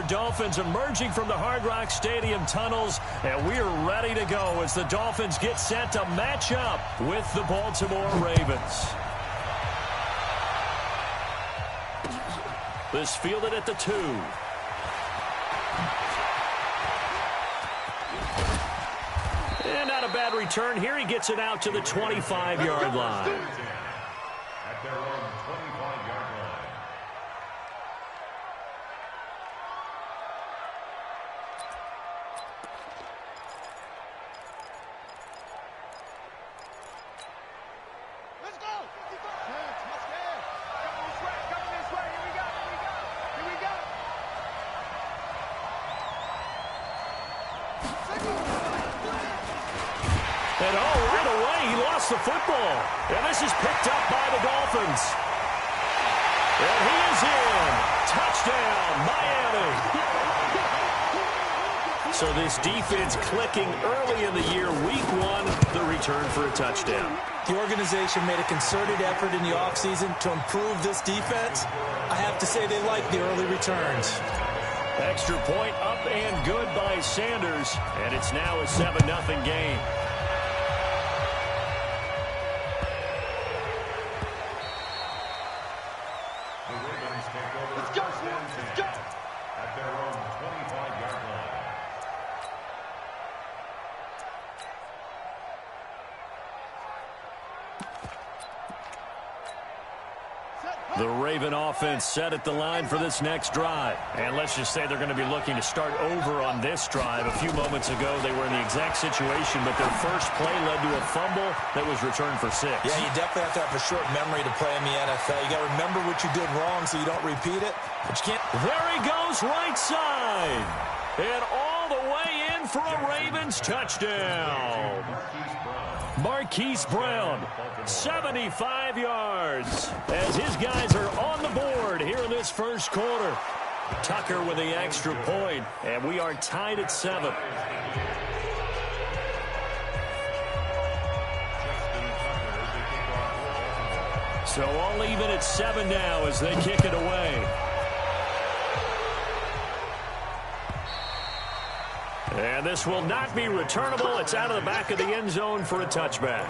Dolphins emerging from the Hard Rock Stadium tunnels, and we are ready to go as the Dolphins get set to match up with the Baltimore Ravens. This fielded at the 2. And not a bad return here. He gets it out to the 25-yard line. At their own 25-yard line. Let's go! Let's go! Coming this way, here we go, here we go! And right away, he lost the football. And this is picked up by the Dolphins. And he is in. Touchdown, Miami. So this defense clicking early in the year, week 1, the return for a touchdown. The organization made a concerted effort in the offseason to improve this defense. I have to say they like the early returns. Extra point up and good by Sanders. And it's now a 7-0 game. Let's go! Let's go! At their own 25-yard line. The Raven offense set at the line for this next drive. And let's just say they're going to be looking to start over on this drive. A few moments ago, they were in the exact situation, but their first play led to a fumble that was returned for 6. Yeah, you definitely have to have a short memory to play in the NFL. You got to remember what you did wrong so you don't repeat it. But you can't. There he goes, right side. And all the way in for a Ravens touchdown. Marquise Brown, 75 yards, as his guys are on the board here in this first quarter. Tucker with the extra point, and we are tied at 7. So all even at 7 now as they kick it away. And this will not be returnable. It's out of the back of the end zone for a touchback.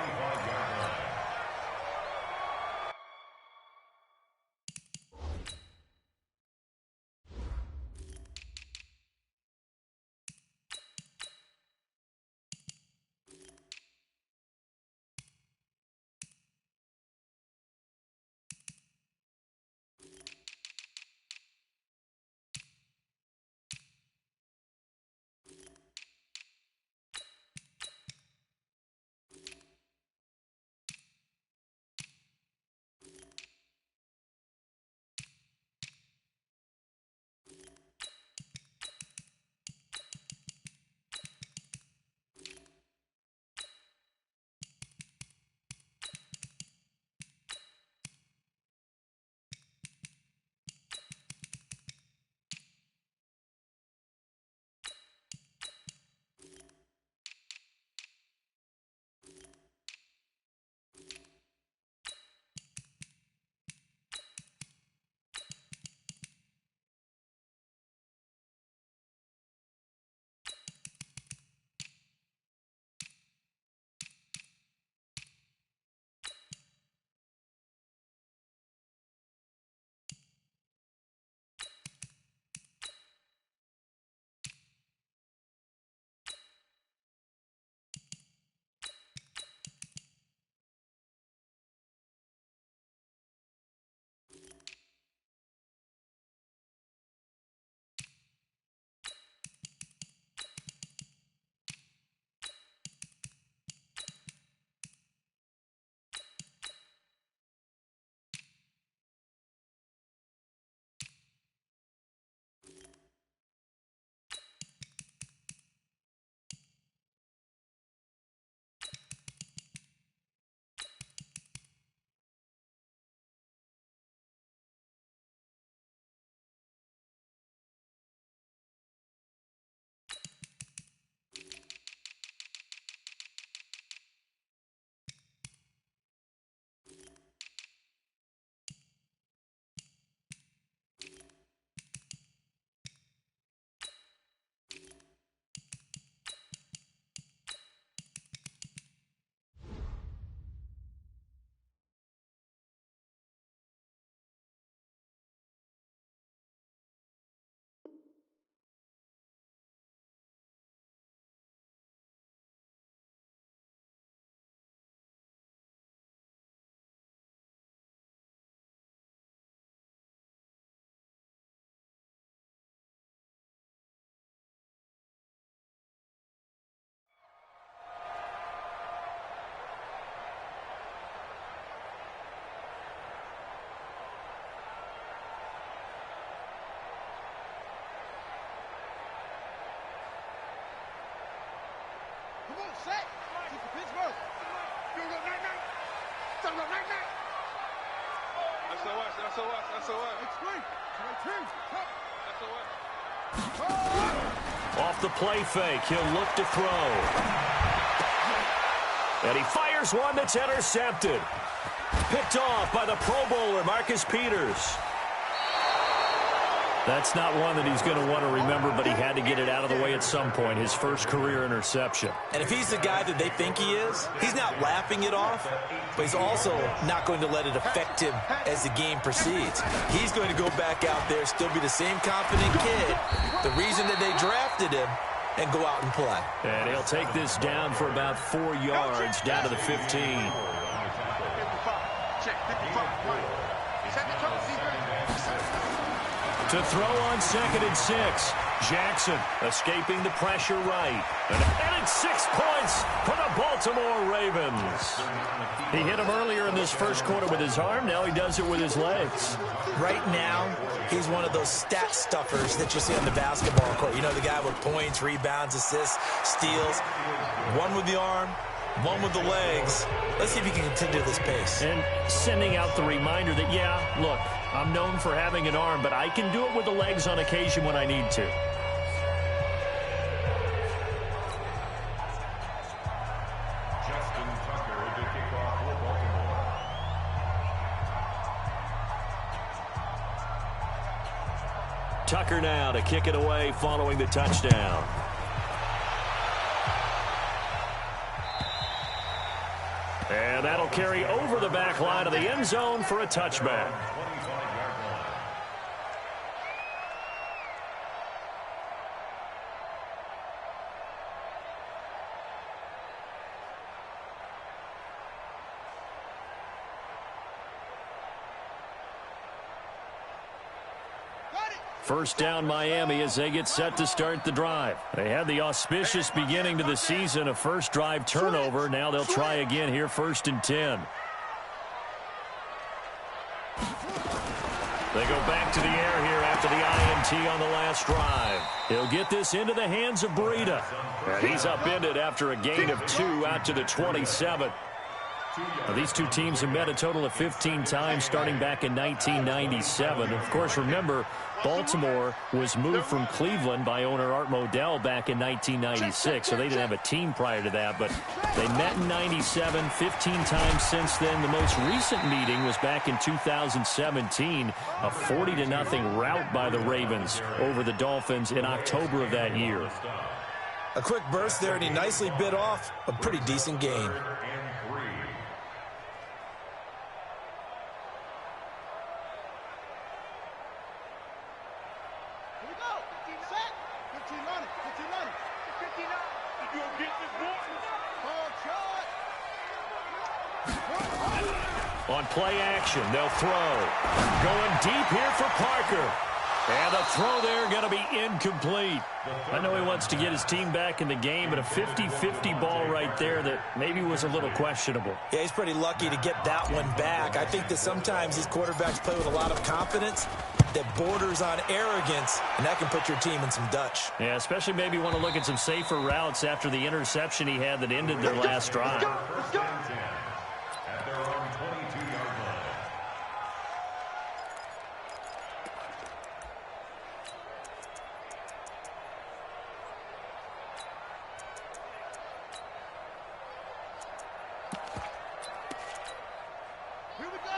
Come on, set. Keep the Pittsburgh. You go night-night. Night-night. SOS. Explain. SOS. Off the play fake, he'll look to throw. And he fires one that's intercepted. Picked off by the Pro Bowler, Marcus Peters. That's not one that he's going to want to remember, but he had to get it out of the way at some point, his first career interception. And if he's the guy that they think he is, he's not laughing it off, but he's also not going to let it affect him as the game proceeds. He's going to go back out there, still be the same confident kid, the reason that they drafted him, and go out and play. And he'll take this down for about 4 yards, down to the 15. 55. Check, 55. Right. Set the tone, To throw on 2nd and 6. Jackson escaping the pressure right. And it's 6 points for the Baltimore Ravens. He hit him earlier in this first quarter with his arm. Now he does it with his legs. Right now, he's one of those stat stuffers that you see on the basketball court. You know, the guy with points, rebounds, assists, steals. One with the arm, one with the legs. Let's see if he can continue this pace. And sending out the reminder that, yeah, look, I'm known for having an arm, but I can do it with the legs on occasion when I need to. Justin Tucker to kick off for Baltimore. Tucker now to kick it away following the touchdown. And that'll carry over the back line of the end zone for a touchback. First down Miami as they get set to start the drive. They had the auspicious beginning to the season, a first drive turnover. Now they'll try again here, 1st and 10. They go back to the air here after the INT on the last drive. He'll get this into the hands of Breida. And he's upended after a gain of 2 out to the 27. Now, these two teams have met a total of 15 times starting back in 1997. Of course, remember, Baltimore was moved from Cleveland by owner Art Modell back in 1996, so they didn't have a team prior to that, but they met in 97, 15 times since then. The most recent meeting was back in 2017, a 40-0 rout by the Ravens over the Dolphins in October of that year. A quick burst there, and he nicely bit off a pretty decent gain. On play action, they'll throw. Going deep here for Parker. And the throw there going to be incomplete. I know he wants to get his team back in the game, but a 50-50 ball right there that maybe was a little questionable. Yeah, he's pretty lucky to get that one back. I think that sometimes these quarterbacks play with a lot of confidence that borders on arrogance, and that can put your team in some Dutch. Yeah, especially maybe want to look at some safer routes after the interception he had that ended their last drive.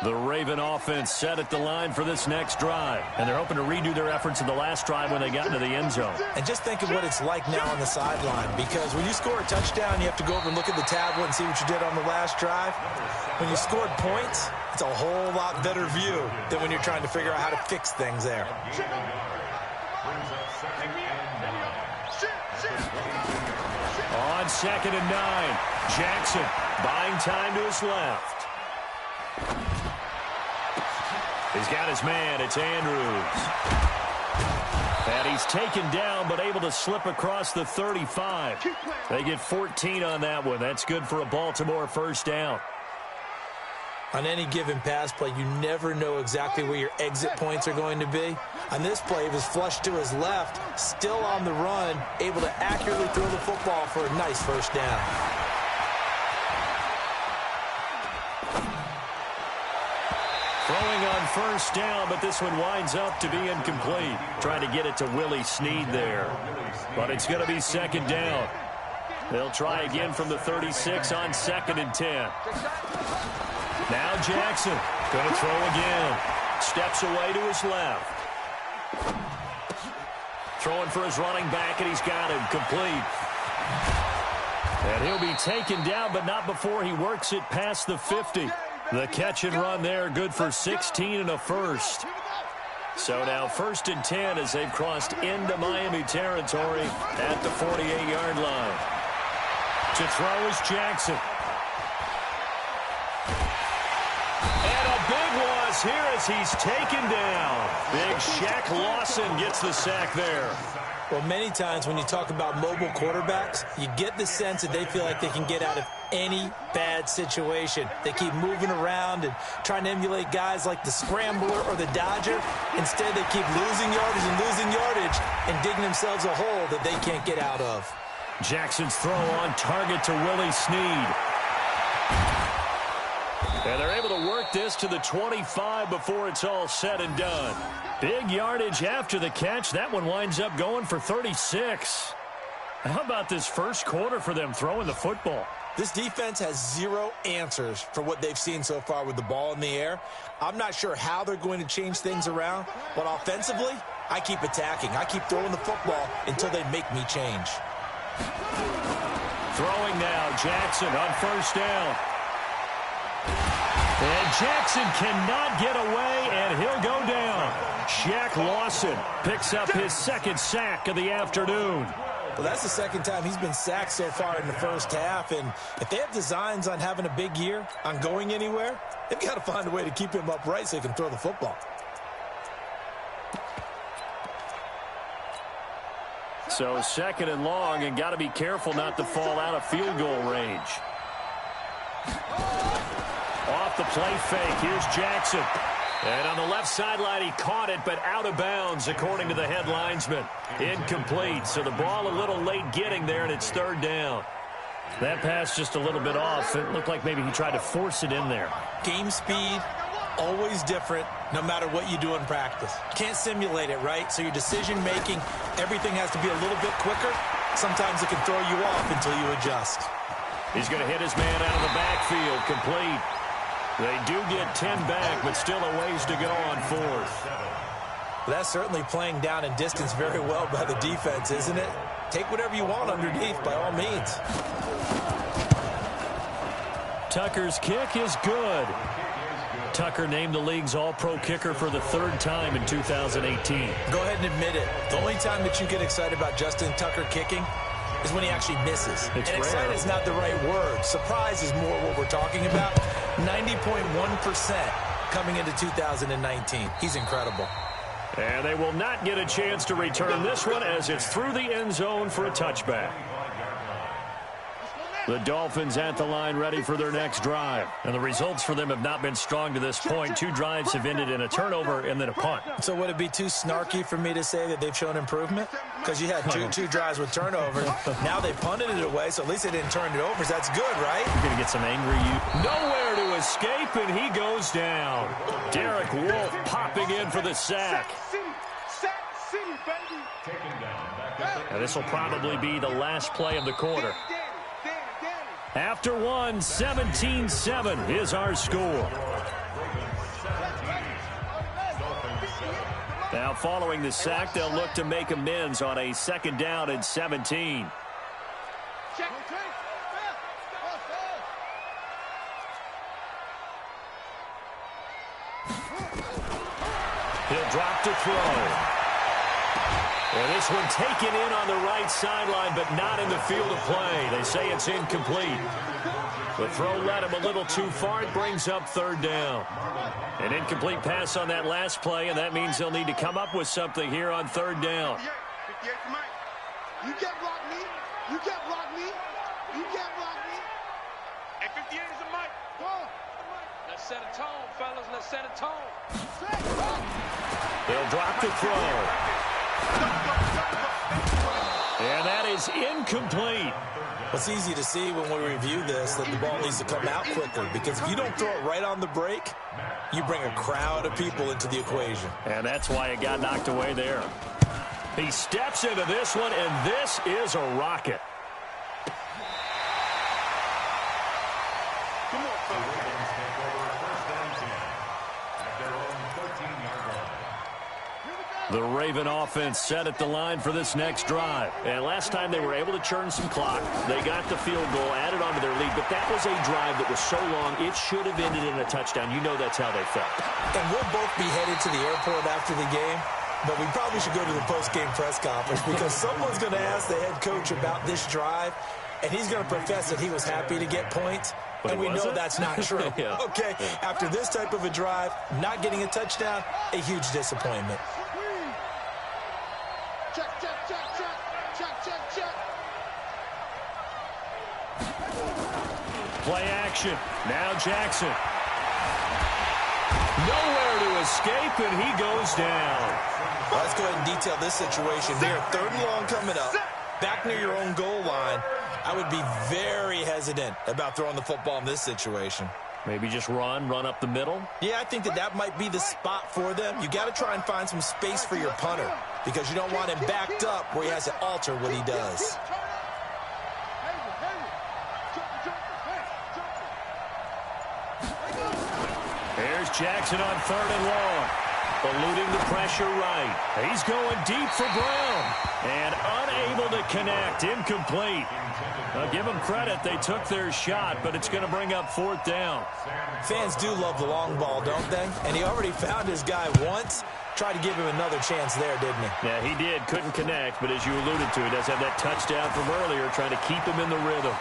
The Raven offense set at the line for this next drive. And they're hoping to redo their efforts in the last drive when they got into the end zone. And just think of what it's like now on the sideline, because when you score a touchdown, you have to go over and look at the tablet and see what you did on the last drive. When you scored points, it's a whole lot better view than when you're trying to figure out how to fix things there. On 2nd and 9, Jackson buying time to his left. He's got his man. It's Andrews. And he's taken down but able to slip across the 35. They get 14 on that one. That's good for a Baltimore first down. On any given pass play, you never know exactly where your exit points are going to be. On this play, he was flushed to his left, still on the run, able to accurately throw the football for a nice first down. Throwing on first down, but this one winds up to be incomplete. Trying to get it to Willie Snead there. But it's going to be second down. They'll try again from the 36 on 2nd and 10. Now Jackson going to throw again. Steps away to his left. Throwing for his running back, and he's got him complete. And he'll be taken down, but not before he works it past the 50. The catch and run there, good for 16 and a first. So now 1st and 10 as they've crossed into Miami territory at the 48-yard line. To throw is Jackson. And a big loss here as he's taken down. Big Shaq Lawson gets the sack there. Well, many times when you talk about mobile quarterbacks, you get the sense that they feel like they can get out of any bad situation. They keep moving around and trying to emulate guys like the Scrambler or the Dodger. Instead, they keep losing yardage and digging themselves a hole that they can't get out of. Jackson's throw on target to Willie Snead. And they're able to work this to the 25 before it's all said and done. Big yardage after the catch. That one winds up going for 36. How about this first quarter for them throwing the football? This defense has zero answers for what they've seen so far with the ball in the air. I'm not sure how they're going to change things around, but offensively, I keep attacking. I keep throwing the football until they make me change. Throwing now, Jackson on first down. And Jackson cannot get away, and he'll go down. Shaq Lawson picks up his second sack of the afternoon. Well, that's the second time he's been sacked so far in the first half, and if they have designs on having a big year, on going anywhere, they've got to find a way to keep him upright so he can throw the football. So 2nd and long, and got to be careful not to fall out of field goal range. Off the play fake, here's Jackson. And on the left sideline, he caught it, but out of bounds, according to the head linesman. Incomplete, so the ball a little late getting there, and it's 3rd down. That pass just a little bit off. It looked like maybe he tried to force it in there. Game speed, always different, no matter what you do in practice. Can't simulate it, right? So your decision-making, everything has to be a little bit quicker. Sometimes it can throw you off until you adjust. He's going to hit his man out of the backfield, complete. They do get 10 back, but still a ways to go on 4th. That's certainly playing down in distance very well by the defense, isn't it? Take whatever you want underneath, by all means. Tucker's kick is good. Tucker named the league's all-pro kicker for the 3rd time in 2018. Go ahead and admit it. The only time that you get excited about Justin Tucker kicking is when he actually misses. And excited is not the right word. Surprise is more what we're talking about. 90.1% coming into 2019. He's incredible. And they will not get a chance to return this one as it's through the end zone for a touchback. The Dolphins at the line ready for their next drive. And the results for them have not been strong to this point. 2 drives have ended in a turnover and then a punt. So would it be too snarky for me to say that they've shown improvement? Because you had two drives with turnovers. Now they punted it away, so at least they didn't turn it over. So that's good, right? You're going to get some angry youth. Nowhere to escape, and he goes down. Derek Wolfe popping in for the sack. Sack City, baby. And this will probably be the last play of the quarter. After 1, 17-7 is our score. Now following the sack, they'll look to make amends on a 2nd down and 17. He'll drop to throw. And this one taken in on the right sideline, but not in the field of play. They say it's incomplete. The throw led him a little too far. It brings up 3rd down. An incomplete pass on that last play, and that means they'll need to come up with something here on 3rd down. You can't block me. You can't block me. You can't block me. And 58 is a mic. Go on. Let's set a tone, fellas. Let's set a tone. They'll drop the throw. And that is incomplete. It's easy to see when we review this that the ball needs to come out quicker, because if you don't throw it right on the break, you bring a crowd of people into the equation. And that's why it got knocked away there. He steps into this one, and this is a rocket. Come on, fellas. Ravens take over first and 10 at their own 13-yard line. The Raven offense set at the line for this next drive. And last time they were able to churn some clock. They got the field goal, added on to their lead. But that was a drive that was so long, it should have ended in a touchdown. You know that's how they felt. And we'll both be headed to the airport after the game, but we probably should go to the post-game press conference, because someone's going to ask the head coach about this drive, and he's going to profess that he was happy to get points. But and we know that's not true. Yeah. Okay, after this type of a drive, not getting a touchdown, a huge disappointment. Check, check, check, check. Check, check, check. Play action. Now Jackson. Nowhere to escape, and he goes down. Well, let's go ahead and detail this situation here. 3rd and long coming up. Back near your own goal line. I would be very hesitant about throwing the football in this situation. Maybe just run up the middle. Yeah, I think that might be the spot for them. You got to try and find some space for your punter, because you don't want him backed up where he has to alter what he does. Here's Jackson on 3rd and long. Eluding the pressure right. He's going deep for Brown. And unable to connect. Incomplete. I'll give them credit. They took their shot, but it's going to bring up 4th down. Fans do love the long ball, don't they? And he already found his guy once. Tried to give him another chance there, didn't he? Yeah, he did. Couldn't connect, but as you alluded to, he does have that touchdown from earlier, trying to keep him in the rhythm.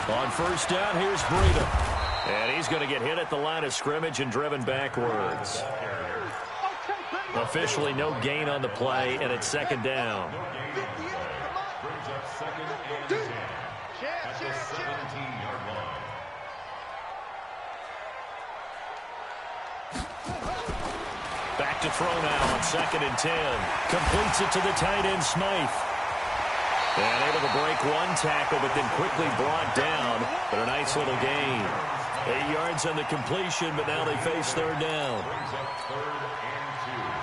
On 1st down, here's Breida. And he's going to get hit at the line of scrimmage and driven backwards. Officially no gain on the play, and it's 2nd down. Brings up 2nd and 10 at the 17-yard line. Back to throw now on 2nd and 10. Completes it to the tight end, Smythe. And able to break one tackle, but then quickly brought down. But a nice little gain. 8 yards on the completion, but now they face 3rd down.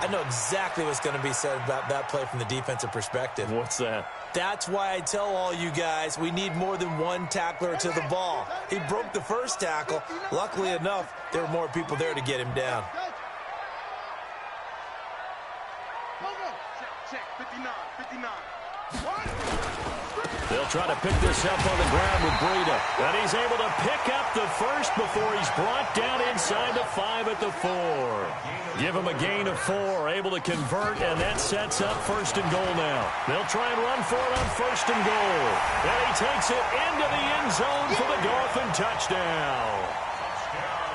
I know exactly what's going to be said about that play from the defensive perspective. What's that? That's why I tell all you guys we need more than one tackler to the ball. He broke the first tackle. Luckily enough, there were more people there to get him down. Check, 59, 59. They'll try to pick this up on the ground with Breida. And he's able to pick up the first before he's brought down inside the 5 at the 4. Give him a gain of 4, able to convert, and that sets up 1st and goal now. They'll try and run for it on 1st and goal. And he takes it into the end zone for the Dolphin touchdown.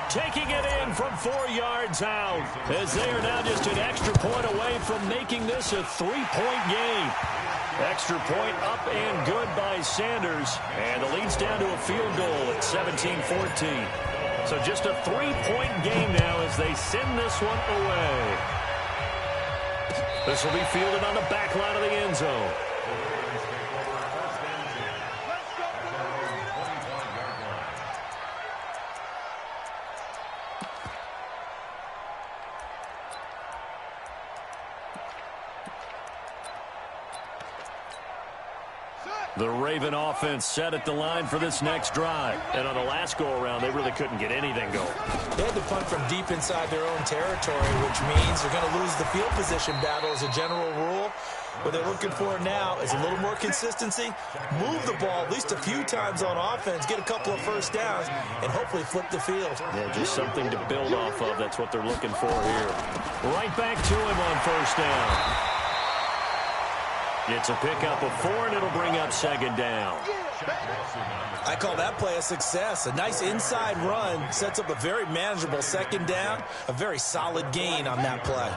Taking it in from 4 yards out, as they are now just an extra point away from making this a 3-point game. Extra point up and good by Sanders, and the lead's down to a field goal at 17-14. So just a 3-point game now as they send this one away. This will be fielded on the back line of the end zone. The Raven offense set at the line for this next drive. And on the last go-around, they really couldn't get anything going. They had to punt from deep inside their own territory, which means they're going to lose the field position battle as a general rule. What they're looking for now is a little more consistency, move the ball at least a few times on offense, get a couple of first downs, and hopefully flip the field. Yeah, just something to build off of. That's what they're looking for here. Right back to him on 1st down. It's a pickup of 4, and it'll bring up second down. I call that play a success. A nice inside run sets up a very manageable second down. A very solid gain on that play.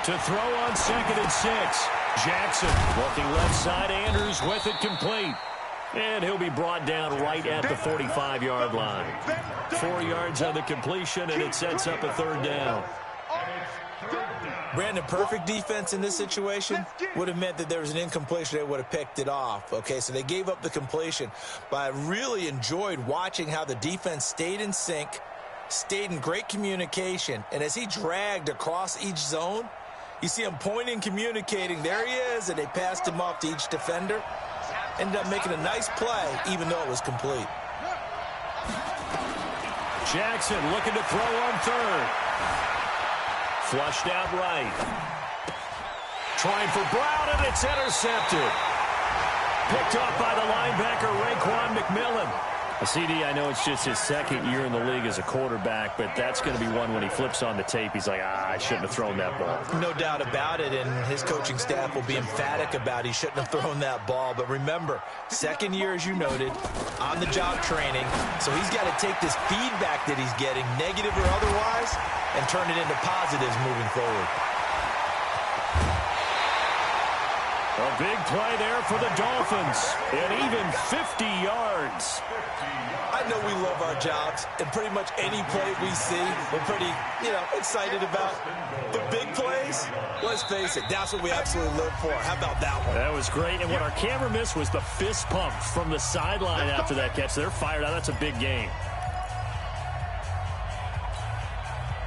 To throw on 2nd and 6. Jackson looking left side. Andrews with it complete. And he'll be brought down right at the 45-yard line. 4 yards on the completion, and it sets up a 3rd down. Brandon, perfect defense in this situation would have meant that there was an incompletion. They would have picked it off. Okay, so they gave up the completion. But I really enjoyed watching how the defense stayed in sync, stayed in great communication. And as he dragged across each zone, you see him pointing, communicating. There he is, and they passed him off to each defender. Ended up making a nice play, even though it was complete. Jackson looking to throw on 3rd. Flushed out right. Trying for Brown, and it's intercepted. Picked off by the linebacker, Raekwon McMillan. CD, I know it's just his 2nd year in the league as a quarterback, but that's going to be one when he flips on the tape. He's like, I shouldn't have thrown that ball. No doubt about it, and his coaching staff will be emphatic about he shouldn't have thrown that ball. But remember, 2nd year, as you noted, on-the-job training, so he's got to take this feedback that he's getting, negative or otherwise, and turn it into positives moving forward. A big play there for the Dolphins, and even 50 yards. I know we love our jobs, and pretty much any play we see, we're pretty, excited about. But big plays, let's face it, that's what we absolutely live for. How about that one? That was great, and what our camera missed was the fist pump from the sideline after that catch. They're fired out. That's a big game.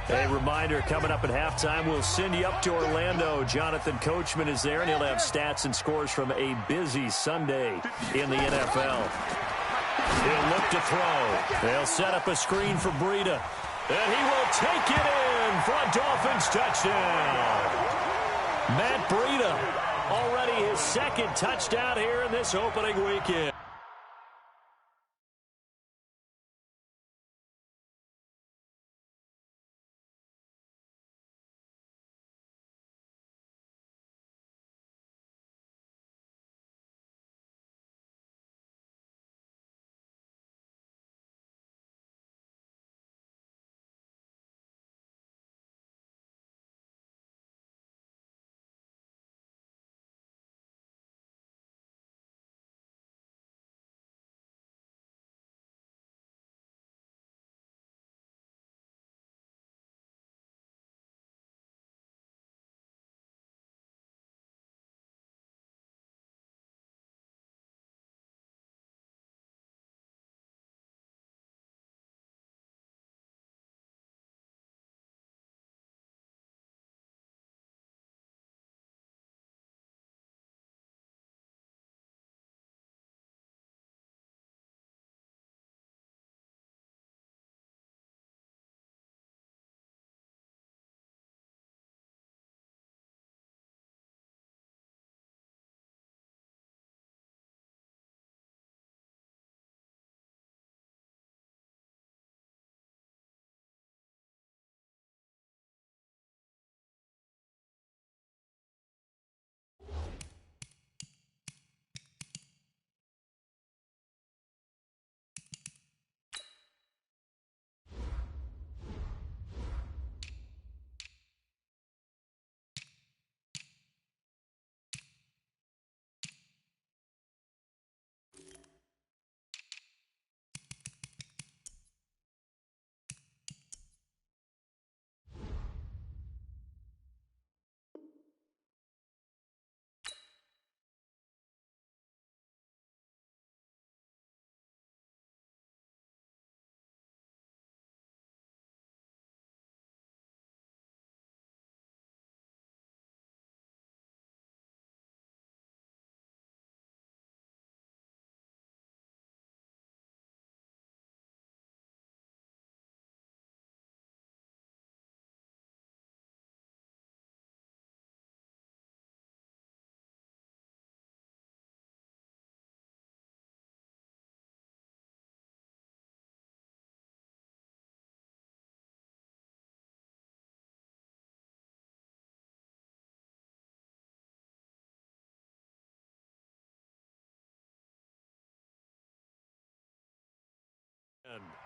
A reminder, coming up at halftime, we'll send you up to Orlando. Jonathan Coachman is there, and he'll have stats and scores from a busy Sunday in the NFL. He'll look to throw. They'll set up a screen for Breida, and he will take it in for a Dolphins touchdown. Matt Breida, already his 2nd touchdown here in this opening weekend.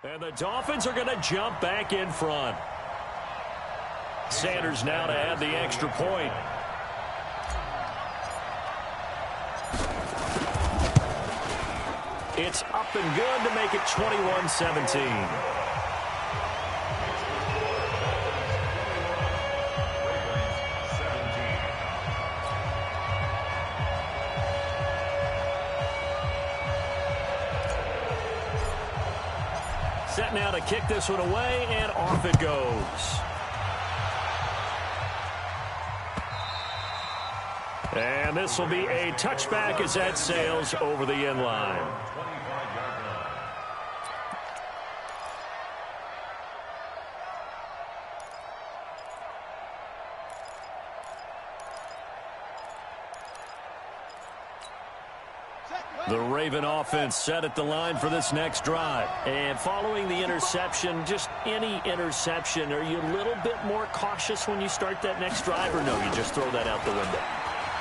And the Dolphins are going to jump back in front. Sanders now to add the extra point. It's up and good to make it 21-17. Set now to kick this one away, and off it goes. And this will be a touchback as that sails over the end line. The Raven offense set at the line for this next drive. And following the interception, just any interception, are you a little bit more cautious when you start that next drive, or no, you just throw that out the window?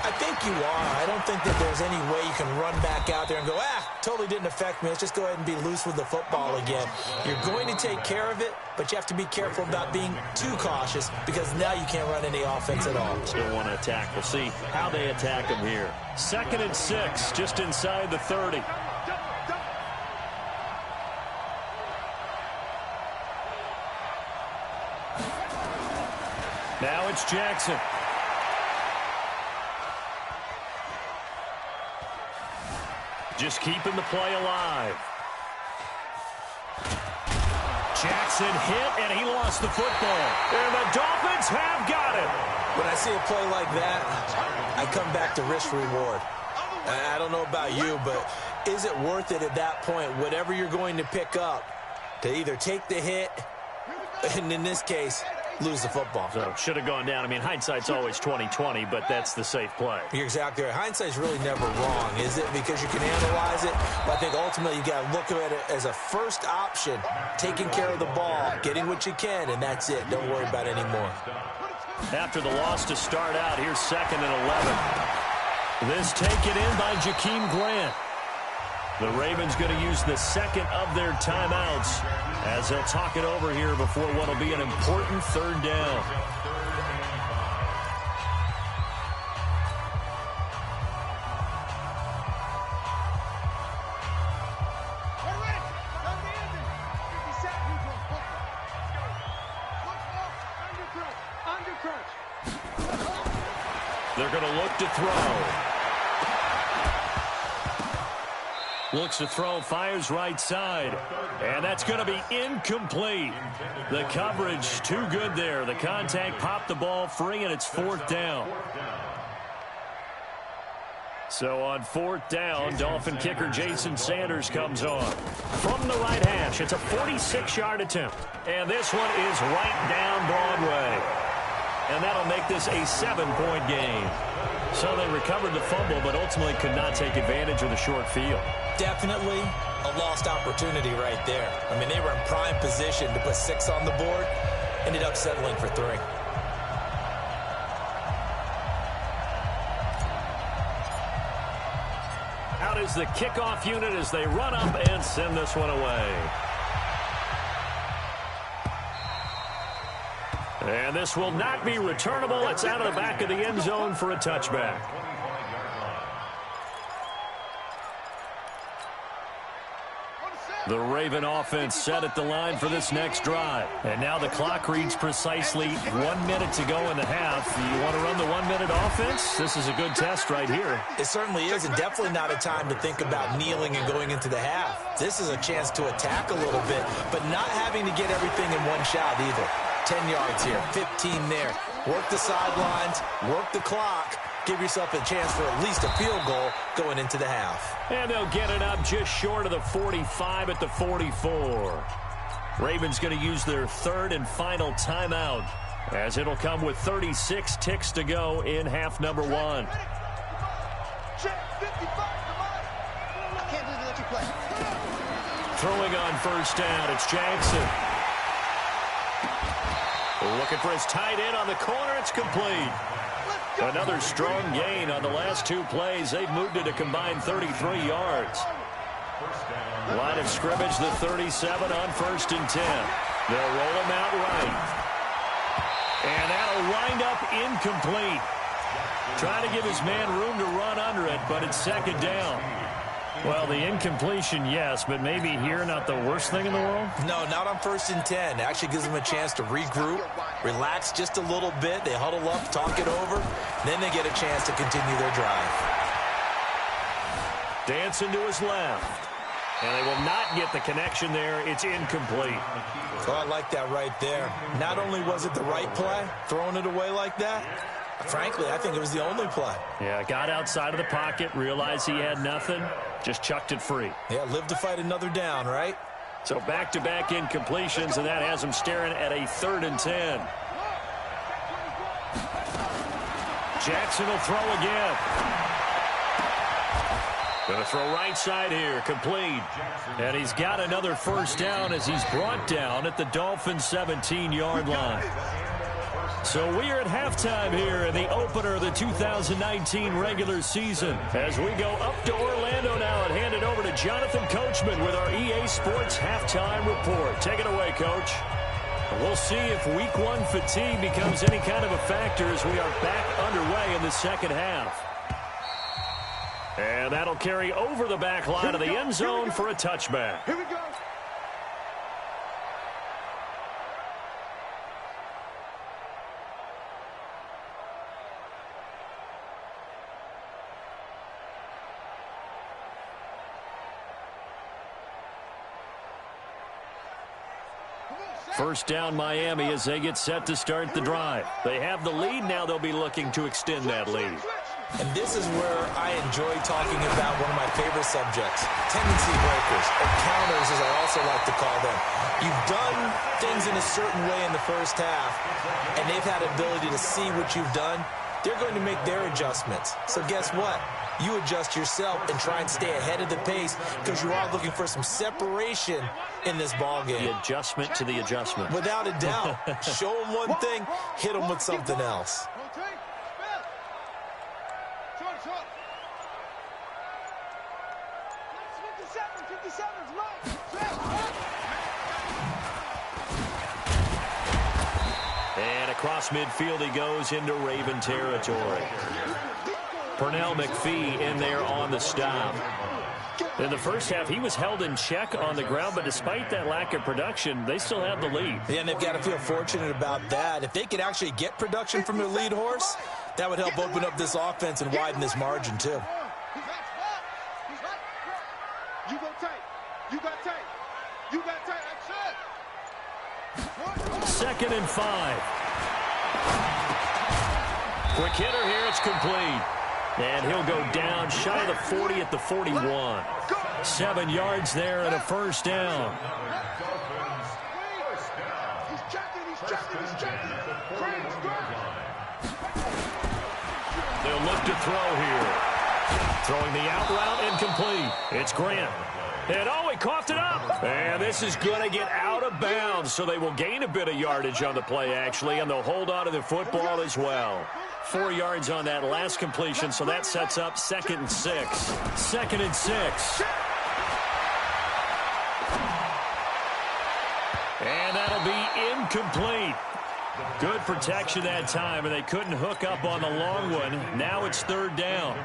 I think you are. I don't think that there's any way you can run back out there and go, totally didn't affect me. Let's just go ahead and be loose with the football again. You're going to take care of it, but you have to be careful about being too cautious because now you can't run any offense at all. Still want to attack. We'll see how they attack them here. 2nd and 6, just inside the 30. Now it's Jackson. Just keeping the play alive. Jackson hit, and he lost the football. And the Dolphins have got it. When I see a play like that, I come back to risk-reward. I don't know about you, but is it worth it at that point, whatever you're going to pick up, to either take the hit, and in this case, lose the football? So should have gone down. I mean, hindsight's always 20/20, but that's the safe play. You're exactly right. Hindsight's really never wrong, is it? Because you can analyze it. But I think ultimately you got to look at it as a first option, taking care of the ball, getting what you can, and that's it. Don't worry about it anymore. After the loss to start out, here's 2nd and 11. This taken in by Jakeem Grant. The Ravens going to use the second of their timeouts as they'll talk it over here before what will be an important 3rd down. They're going to look to throw. Looks to throw, fires right side. And that's going to be incomplete. The coverage too good there. The contact popped the ball free, and it's 4th down. So on 4th down, Dolphin kicker Jason Sanders comes on. From the right hash, it's a 46-yard attempt. And this one is right down Broadway. And that'll make this a 7-point game. So they recovered the fumble, but ultimately could not take advantage of the short field. Definitely a lost opportunity right there. I mean, they were in prime position to put 6 on the board. Ended up settling for 3. Out is the kickoff unit as they run up and send this one away. And this will not be returnable. It's out of the back of the end zone for a touchback. The Raven offense set at the line for this next drive. And now the clock reads precisely 1 minute to go in the half. You want to run the 1 minute offense? This is a good test right here. It certainly is, and definitely not a time to think about kneeling and going into the half. This is a chance to attack a little bit, but not having to get everything in one shot either. 10 yards here, 15 there. Work the sidelines, work the clock. Give yourself a chance for at least a field goal going into the half. And they'll get it up just short of the 45 at the 44. Ravens going to use their 3rd and final timeout as it'll come with 36 ticks to go in half number 1. I can't believe they let you play. Throwing on 1st down, it's Jackson. Looking for his tight end on the corner. It's complete. Another strong gain on the last 2 plays. They've moved it a combined 33 yards. Line of scrimmage, the 37 on 1st and 10. They'll roll him out right. And that'll wind up incomplete. Trying to give his man room to run under it, but it's 2nd down. Well, the incompletion, yes, but maybe here not the worst thing in the world? No, not on 1st and 10. Actually gives them a chance to regroup, relax just a little bit. They huddle up, talk it over. Then they get a chance to continue their drive. Dancing to his left. And they will not get the connection there. It's incomplete. Oh, I like that right there. Not only was it the right play, throwing it away like that, frankly, I think it was the only play. Yeah, got outside of the pocket, realized he had nothing, just chucked it free. Yeah, live to fight another down, right? So back-to-back incompletions, and that has him staring at a 3rd and 10. Jackson will throw again. Going to throw right side here, complete. And he's got another 1st down as he's brought down at the Dolphins' 17-yard line. So we are at halftime here in the opener of the 2019 regular season. As we go up to Orlando now and hand it over to Jonathan Coachman with our EA Sports Halftime Report. Take it away, Coach. We'll see if Week 1 fatigue becomes any kind of a factor as we are back underway in the 2nd half. And that'll carry over the back line of the end zone for a touchback. Here we go. First down Miami as they get set to start the drive. They have the lead. Now they'll be looking to extend that lead. And this is where I enjoy talking about one of my favorite subjects, tendency breakers, or counters as I also like to call them. You've done things in a certain way in the first half, and they've had ability to see what you've done. They're going to make their adjustments. So guess what? You adjust yourself and try and stay ahead of the pace because you are looking for some separation in this ballgame. The adjustment to the adjustment. Without a doubt. Show them one thing, hit them with something else. And across midfield he goes into Raven territory. Pernell McPhee in there on the stop. In the first half, he was held in check on the ground, but despite that lack of production, they still have the lead. Yeah, and they've got to feel fortunate about that. If they could actually get production from their lead horse, that would help open up this offense and widen this margin, too. You go tight. You got tight. You got tight. That's it. 2nd and 5. Quick hitter here. It's complete. And he'll go down shy of the 40 at the 41. 7 yards there and a 1st down. He's checking. They'll look to throw here. Throwing the out route, incomplete. It's Grant. And oh, he coughed it up. And this is going to get out of bounds, so they will gain a bit of yardage on the play, actually, and they'll hold on to the football as well. 4 yards on that last completion, so that sets up 2nd and 6. 2nd and 6. And that'll be incomplete. Good protection that time, and they couldn't hook up on the long one. Now it's 3rd down.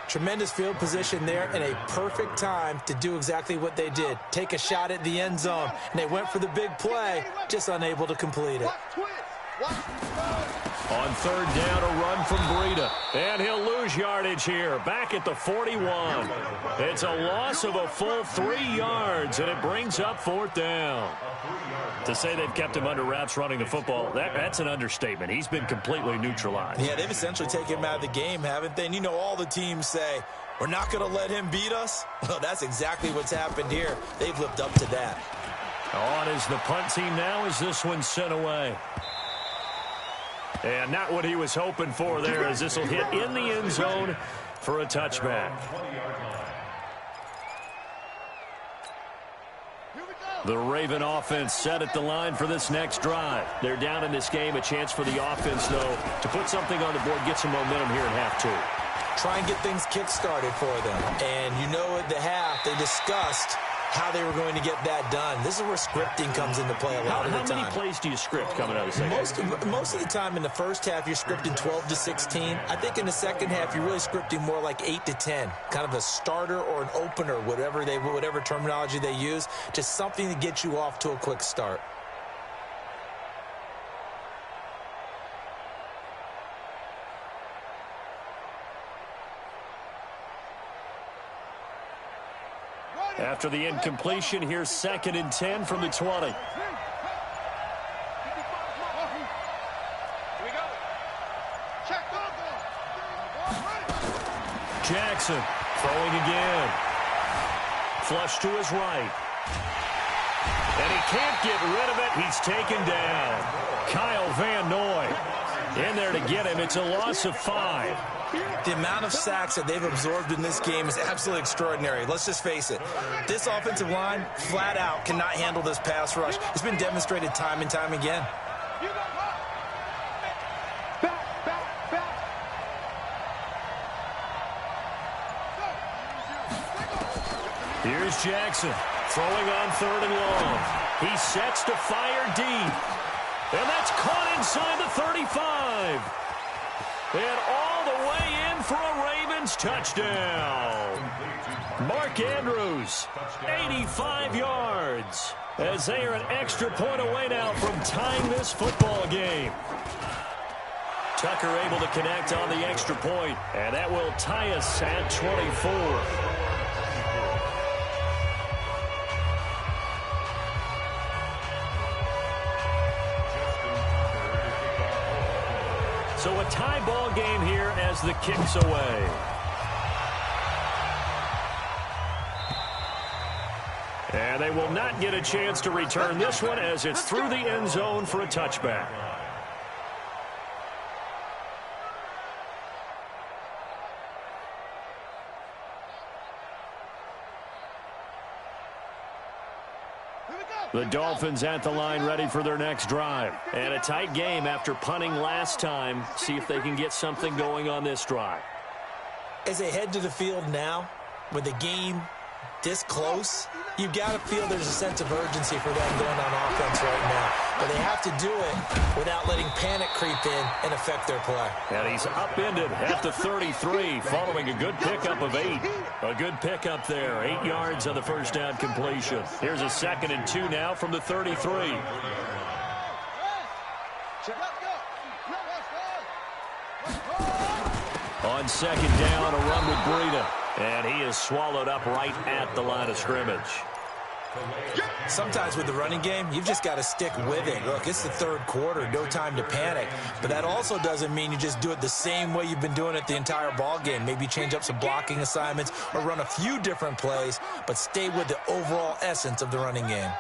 Tremendous field position there and a perfect time to do exactly what they did. Take a shot at the end zone, and they went for the big play, just unable to complete it. On 3rd down, a run from Breida. And he'll lose yardage here, back at the 41. It's a loss of a full 3 yards, and it brings up 4th down. To say they've kept him under wraps running the football, that's an understatement. He's been completely neutralized. Yeah, they've essentially taken him out of the game, haven't they? And you know all the teams say, we're not going to let him beat us. Well, that's exactly what's happened here. They've lived up to that. On is the punt team now as this one's sent away. And not what he was hoping for there, as this will hit in the end zone for a touchback. The Raven offense set at the line for this next drive. They're down in this game. A chance for the offense, though, to put something on the board, get some momentum here in half 2. try and get things kick-started for them. And you know at the half, they discussed how they were going to get that done. This is where scripting comes into play a lot of the time. How many plays do you script coming out of the second? Most of the time in the first half, you're scripting 12 to 16. I think in the second half, you're really scripting more like 8 to 10, kind of a starter or an opener, whatever terminology they use, just something to get you off to a quick start. After the incompletion, here's 2nd and 10 from the 20. Jackson throwing again. Flush to his right. And he can't get rid of it. He's taken down. Kyle Van Noy in there to get him. It's a loss of 5. The amount of sacks that they've absorbed in this game is absolutely extraordinary. Let's just face it. This offensive line, flat out, cannot handle this pass rush. It's been demonstrated time and time again. Here's Jackson throwing on 3rd and long. He sets to fire deep. And that's caught inside the 35. And all the way in for a Ravens touchdown. Mark Andrews, 85 yards. As they are an extra point away now from tying this football game. Tucker able to connect on the extra point, and that will tie us at 24. So a tie ball game here as the kick's away. And they will not get a chance to return this one as it's through the end zone for a touchback. The Dolphins at the line ready for their next drive. And a tight game after punting last time. See if they can get something going on this drive. As they head to the field now, with the game this close, you've got to feel there's a sense of urgency for them going on offense right now. But they have to do it without letting panic creep in and affect their play. And he's upended at the 33 following a good pickup of 8. A good pickup there. 8 yards on the first down completion. Here's a 2nd and 2 now from the 33. On 2nd down, a run with Breida. And he is swallowed up right at the line of scrimmage. Sometimes with the running game, you've just got to stick with it. Look, it's the 3rd quarter, no time to panic. But that also doesn't mean you just do it the same way you've been doing it the entire ball game. Maybe change up some blocking assignments or run a few different plays, but stay with the overall essence of the running game.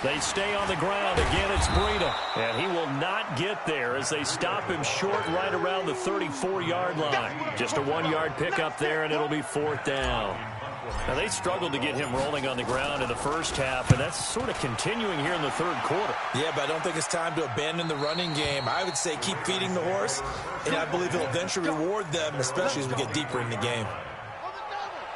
They stay on the ground. Again, it's Breida. And he will not get there as they stop him short right around the 34-yard line. Just a 1-yard pickup there, and it'll be 4th down. Now, they struggled to get him rolling on the ground in the first half, and that's sort of continuing here in the 3rd quarter. Yeah, but I don't think it's time to abandon the running game. I would say keep feeding the horse, and I believe it'll eventually reward them, especially as we get deeper in the game.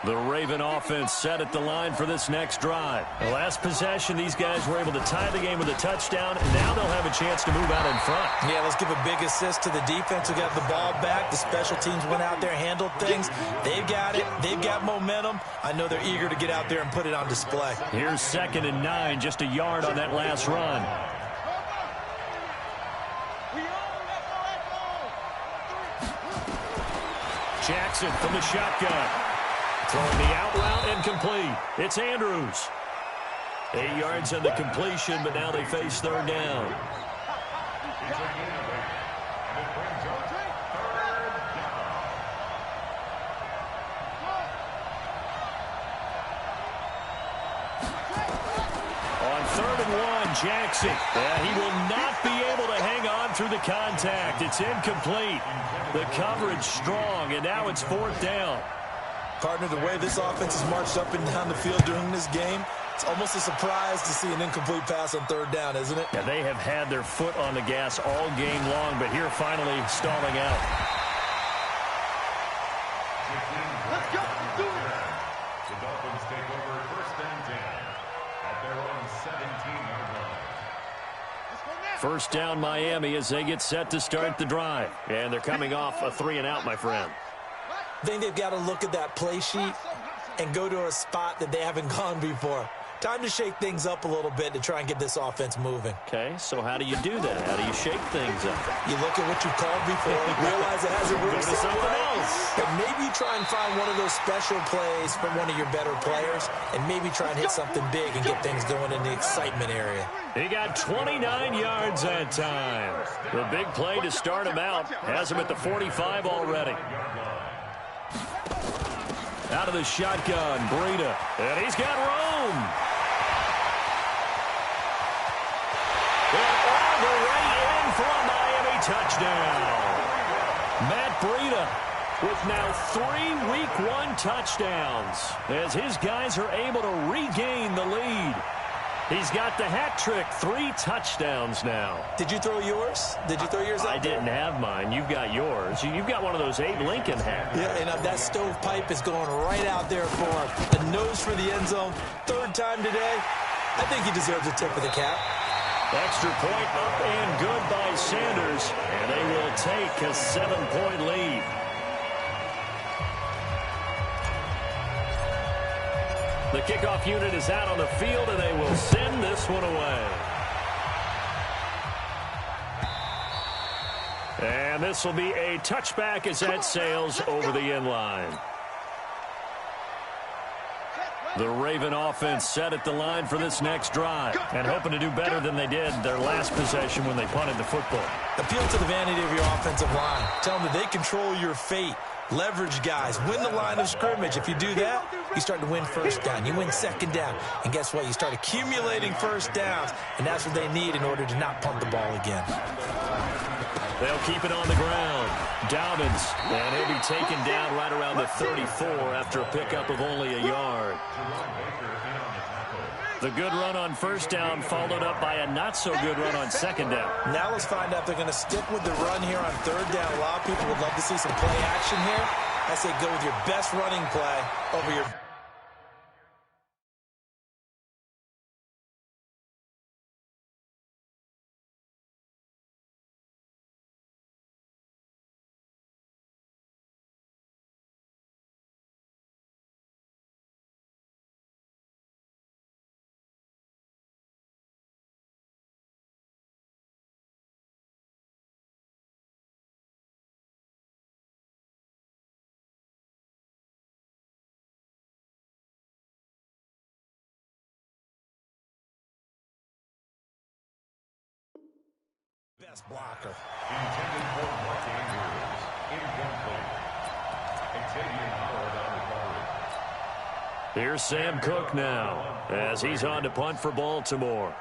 The Raven offense set at the line for this next drive. The last possession, these guys were able to tie the game with a touchdown, and now they'll have a chance to move out in front. Yeah, let's give a big assist to the defense who got the ball back. The special teams went out there, handled things. They've got it. They've got momentum. I know they're eager to get out there and put it on display. Here's 2nd and 9, just a yard on that last run. Jackson from the shotgun. Throwing the out route and complete. It's Andrews. 8 yards on the completion, but now they face 3rd down. On 3rd and 1, Jackson. And he will not be able to hang on through the contact. It's incomplete. The coverage strong, and now it's 4th down. Partner, the way this offense has marched up and down the field during this game, It's almost a surprise to see an incomplete pass on third down, isn't it? Yeah, they have had their foot on the gas all game long, but here finally stalling out. Let's go. Do it. The Dolphins take over 1st and 10 at their own 17-yard line. Let's go now. First down Miami as they get set to start the drive. And they're coming off a 3-and-out, my friend. I think they've got to look at that play sheet and go to a spot that they haven't gone before. Time to shake things up a little bit to try and get this offense moving. Okay, so how do you do that? How do you shake things up? You look at what you called before, realize it hasn't Go worked to something else. and maybe try and find one of those special plays from one of your better players, and maybe try and hit something big and get things going in the excitement area. He got 29 yards that time. The big play to start him out has him at the 45 already. Out of the shotgun, Breida, and he's got room. And all the way in for a Miami touchdown. Matt Breida with now 3 Week 1 touchdowns as his guys are able to regain the lead. He's got the hat trick, 3 touchdowns now. Did you throw yours? Did you throw yours out I there? didn't have mine. You've got yours. You've got one of those Abe Lincoln hats. Yeah, and that stovepipe is going right out there for him. A nose for the end zone. 3rd time today. I think he deserves a tip of the cap. Extra point up and good by Sanders, and they will take a 7-point lead. The kickoff unit is out on the field, and they will send this one away. And this will be a touchback as that sails over the end line. The Raven offense set at the line for this next drive and hoping to do better than they did their last possession when they punted the football. Appeal to the vanity of your offensive line. Tell them that they control your fate. Leverage guys. Win the line of scrimmage. If you do that, you start to win first down. You win second down. And guess what? You start accumulating first downs. And that's what they need in order to not punt the ball again. They'll keep it on the ground. Dobbins, and he'll be taken down right around the 34 after a pickup of only a yard. The good run on first down followed up by a not-so-good run on second down. Now let's find out if they're going to stick with the run here on third down. A lot of people would love to see some play action here. I say go with your best running play over your... best blocker. Intended for Mark Andrews. Incomplete. Xavier Howard on recovery. Here's Sam Cook now as he's on to punt for Baltimore.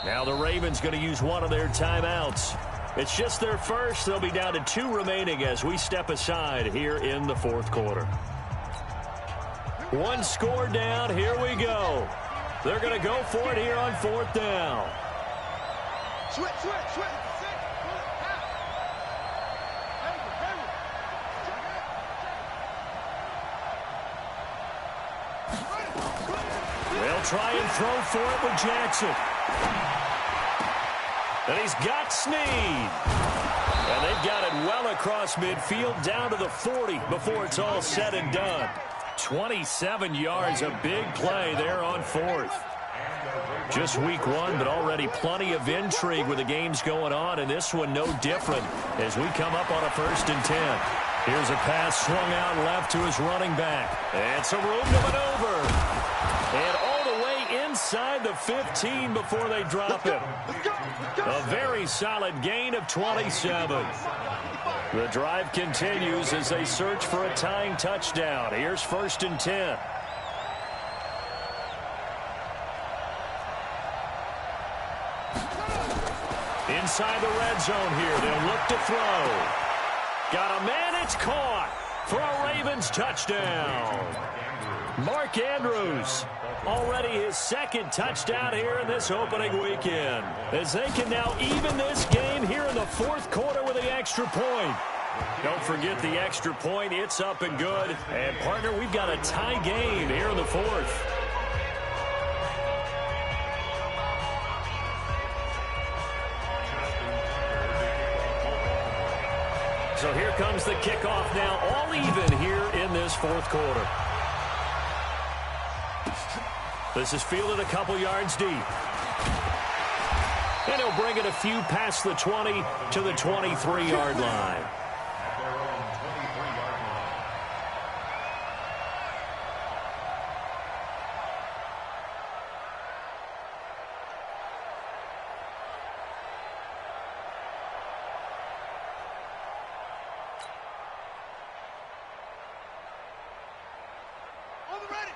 Now the Ravens going to use one of their timeouts. It's just their first. They'll be down to 2 remaining as we step aside here in the 4th quarter. 1 score down. Here we go. They're going to go for it here on 4th down. Switch. They'll try and throw for it with Jackson. And he's got Snead. And they've got it well across midfield down to the 40 before it's all said and done. 27 yards, a big play there on 4th. Just week 1, but already plenty of intrigue with the games going on, and this one no different as we come up on a 1st and 10. Here's a pass swung out left to his running back. And some room to maneuver. And all the way inside the 15 before they drop him. A very solid gain of 27. The drive continues as they search for a tying touchdown. Here's 1st and 10. Inside the red zone here. They'll look to throw. Got a man. It's caught. for a Ravens touchdown. Mark Andrews, already his second touchdown here in this opening weekend, as they can now even this game here in the fourth quarter with the extra point. Don't forget the extra point. It's up and good. And, partner, we've got a tie game here in the fourth. So here comes the kickoff now, all even here in this fourth quarter. This is fielded a couple yards deep. And he'll bring it a few past the 20 to the 23-yard line.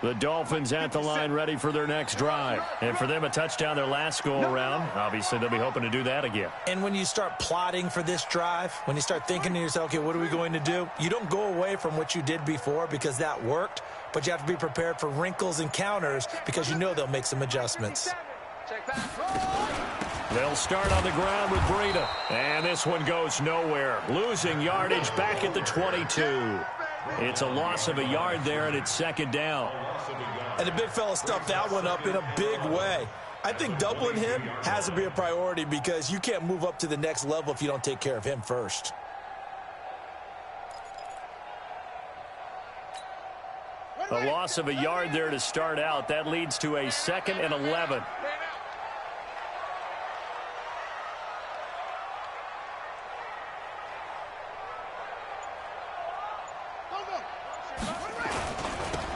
The Dolphins at the line ready for their next drive. And for them, a touchdown their last go-around. Obviously, they'll be hoping to do that again. And when you start plotting for this drive, when you start thinking to yourself, okay, what are we going to do? You don't go away from what you did before because that worked, but you have to be prepared for wrinkles and counters because you know they'll make some adjustments. They'll start on the ground with Breida. And this one goes nowhere. Losing yardage back at the 22. It's a loss of a yard there, and it's second down. And the big fella stuffed that one up in a big way. I think doubling him has to be a priority because you can't move up to the next level if you don't take care of him first. A loss of a yard there to start out. That leads to a 2nd and 11.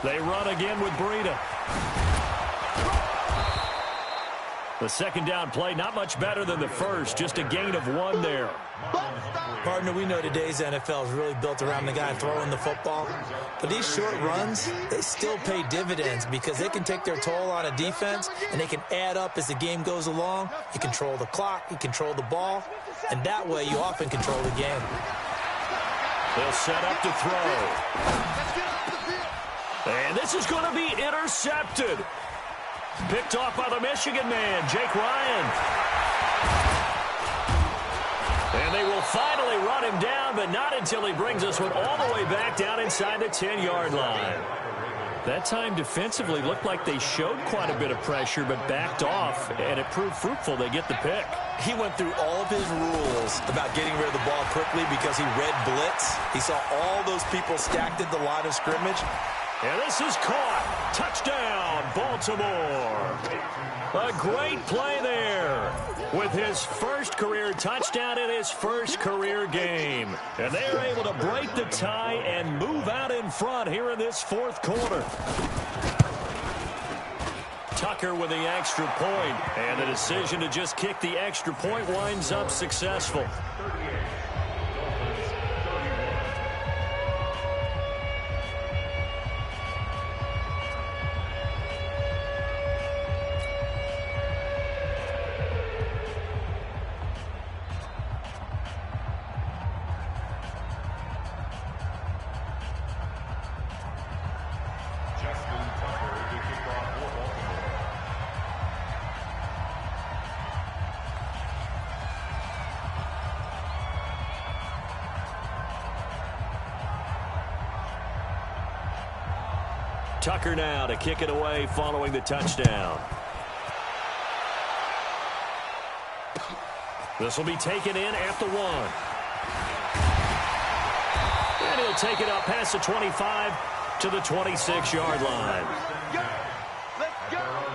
They run again with Breida. The second down play, not much better than the first, just a gain of 1 there. Partner, we know today's NFL is really built around the guy throwing the football. But these short runs, they still pay dividends because they can take their toll on a defense and they can add up as the game goes along. You control the clock, you control the ball, and that way you often control the game. They'll set up to throw. And this is going to be intercepted. Picked off by the Michigan man, Jake Ryan. And they will finally run him down, but not until he brings us one all the way back down inside the 10-yard line. That time defensively looked like they showed quite a bit of pressure, but backed off, and it proved fruitful. They get the pick. He went through all of his rules about getting rid of the ball quickly because he read blitz. He saw all those people stacked at the line of scrimmage. And this is caught. Touchdown, Baltimore. A great play there with his first career touchdown in his first career game. And they are able to break the tie and move out in front here in this fourth quarter. Tucker with the extra point, and the decision to just kick the extra point winds up successful. Tucker now to kick it away following the touchdown. This will be taken in at the 1. And he'll take it up past the 25 to the 26-yard line. Let's go.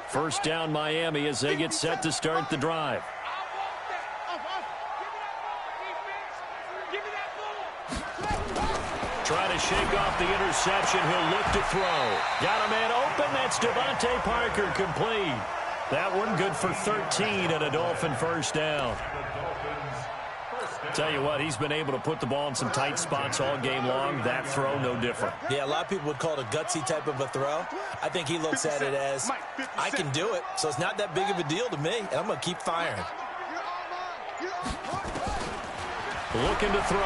First down Miami as they get set to start the drive. Trying to shake off the interception. He'll look to throw. Got a man open. That's Devontae Parker complete. That one good for 13 and a Dolphin first down. Tell you what, he's been able to put the ball in some tight spots all game long. That throw, no different. Yeah, a lot of people would call it a gutsy type of a throw. I think he looks at it as, I can do it, so it's not that big of a deal to me, and I'm going to keep firing. Looking to throw.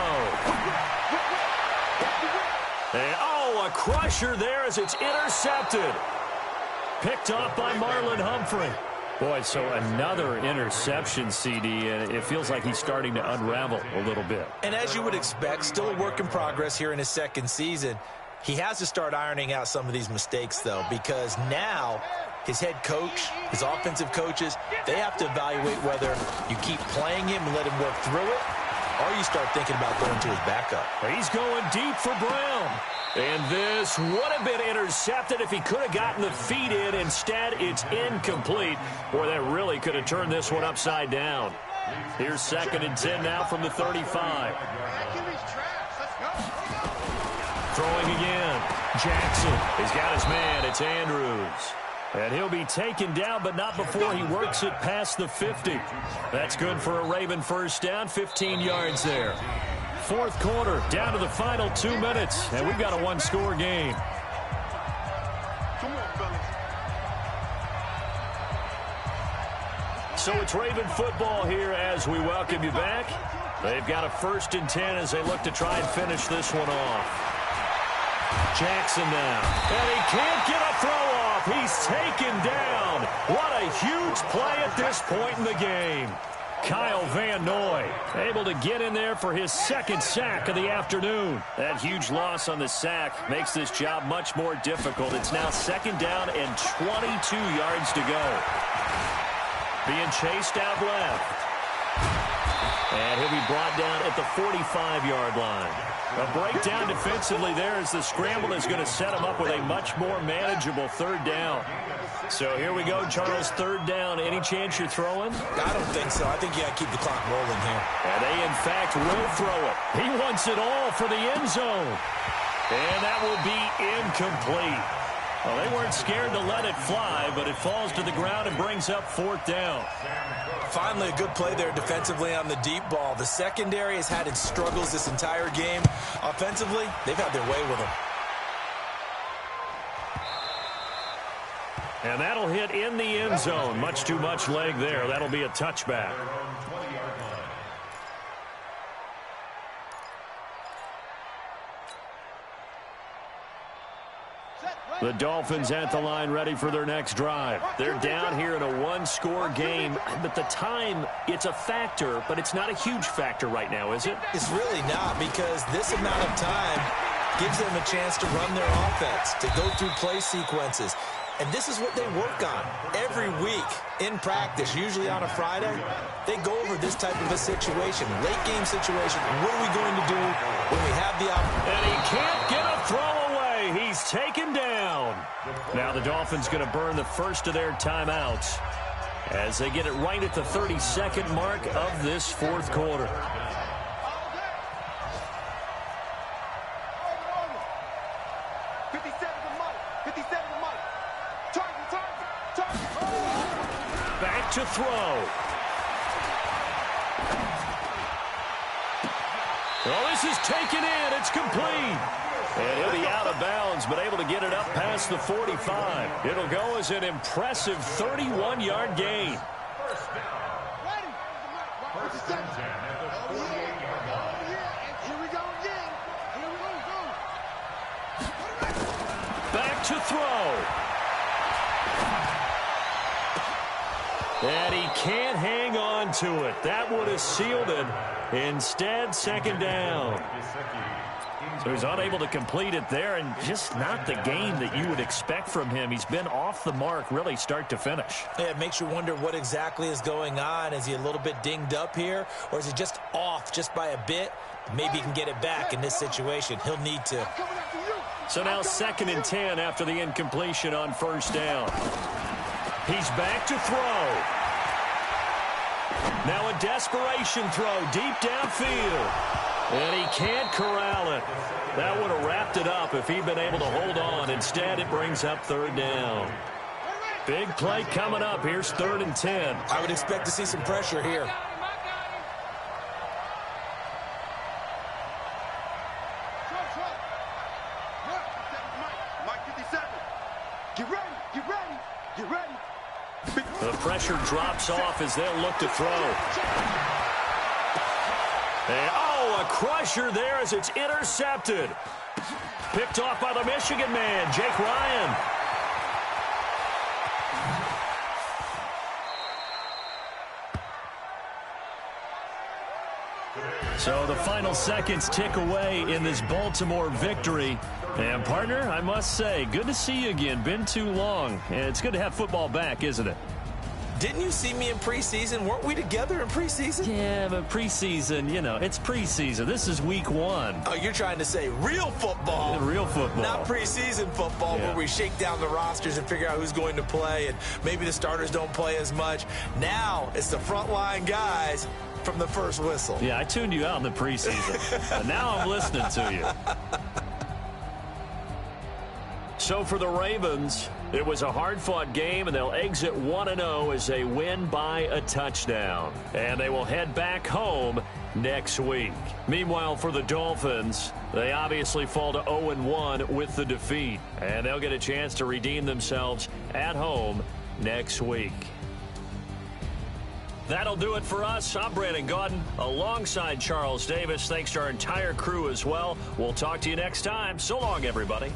And, oh, a crusher there as it's intercepted. Picked off by Marlon Humphrey. Boy, so another interception, CD, and it feels like he's starting to unravel a little bit. And as you would expect, still a work in progress here in his second season. He has to start ironing out some of these mistakes, though, because now his head coach, his offensive coaches, they have to evaluate whether you keep playing him and let him work through it, or you start thinking about going to his backup. He's going deep for Brown. And this would have been intercepted if he could have gotten the feet in. Instead, it's incomplete. Boy, that really could have turned this one upside down. Here's 2nd and 10 now from the 35. Throwing again. Jackson. He's got his man. It's Andrews. And he'll be taken down, but not before he works it past the 50. That's good for a Raven first down, 15 yards there. 4th quarter, down to the final 2 minutes, and we've got a one-score game. So it's Raven football here as we welcome you back. They've got a 1st and 10 as they look to try and finish this one off. Jackson now, and he can't get a throw off. He's taken down. What a huge play at this point in the game. Kyle Van Noy able to get in there for his 2nd sack of the afternoon. That huge loss on the sack makes this job much more difficult. It's now 2nd down and 22 yards to go. Being chased out left. And he'll be brought down at the 45-yard line. A breakdown defensively there as the scramble is going to set him up with a much more manageable 3rd down. So here we go, Charles, 3rd down. Any chance you're throwing? I don't think so. I think you got to keep the clock rolling here. And they, in fact, will throw it. He wants it all for the end zone. And that will be incomplete. Well, they weren't scared to let it fly, but it falls to the ground and brings up 4th down. Finally, a good play there defensively on the deep ball. The secondary has had its struggles this entire game. Offensively, they've had their way with them. And that'll hit in the end zone. Much too much leg there. That'll be a touchback. The Dolphins at the line ready for their next drive. They're down here in a one-score game, but the time, it's a factor, but it's not a huge factor right now, is it? It's really not, because this amount of time gives them a chance to run their offense, to go through play sequences. And this is what they work on every week in practice, usually on a Friday. They go over this type of a situation, late game situation. What are we going to do when we have the opportunity? And he can't get a throw away. He's taken down. Now the Dolphins going to burn the first of their timeouts as they get it right at the 32nd mark of this 4th quarter. Back to throw. Well, this is taken in. It's complete. And he'll be out of bounds, but able to get it up past the 45. It'll go as an impressive 31-yard gain. Back to throw. And he can't hang on to it. That would have sealed it. Instead, 2nd down. So he's unable to complete it there, and just not the game that you would expect from him. He's been off the mark, really, start to finish. Yeah, it makes you wonder what exactly is going on. Is he a little bit dinged up here, or is he just off just by a bit? Maybe he can get it back in this situation. He'll need to. So now 2nd and 10 after the incompletion on 1st down. He's back to throw. Now a desperation throw deep downfield. And he can't corral it. That would have wrapped it up if he'd been able to hold on. Instead, it brings up 3rd down. Big play coming up. Here's 3rd and 10. I would expect to see some pressure here. Get ready, get ready, get ready. The pressure drops off as they'll look to throw. And, oh, a crusher there as it's intercepted. Picked off by the Michigan man, Jake Ryan. So the final seconds tick away in this Baltimore victory. And, partner, I must say, good to see you again. Been too long. And it's good to have football back, isn't it? Didn't you see me in preseason? Weren't we together in preseason? Yeah, but preseason, you know, it's preseason. This is week 1. Oh, you're trying to say real football. Real football. Not preseason football where we shake down the rosters and figure out who's going to play, and maybe the starters don't play as much. Now it's the frontline guys from the first whistle. Yeah, I tuned you out in the preseason. But now I'm listening to you. So for the Ravens, it was a hard-fought game, and they'll exit 1-0 as they win by a touchdown. And they will head back home next week. Meanwhile, for the Dolphins, they obviously fall to 0-1 with the defeat. And they'll get a chance to redeem themselves at home next week. That'll do it for us. I'm Brandon Gaudin alongside Charles Davis. Thanks to our entire crew as well. We'll talk to you next time. So long, everybody.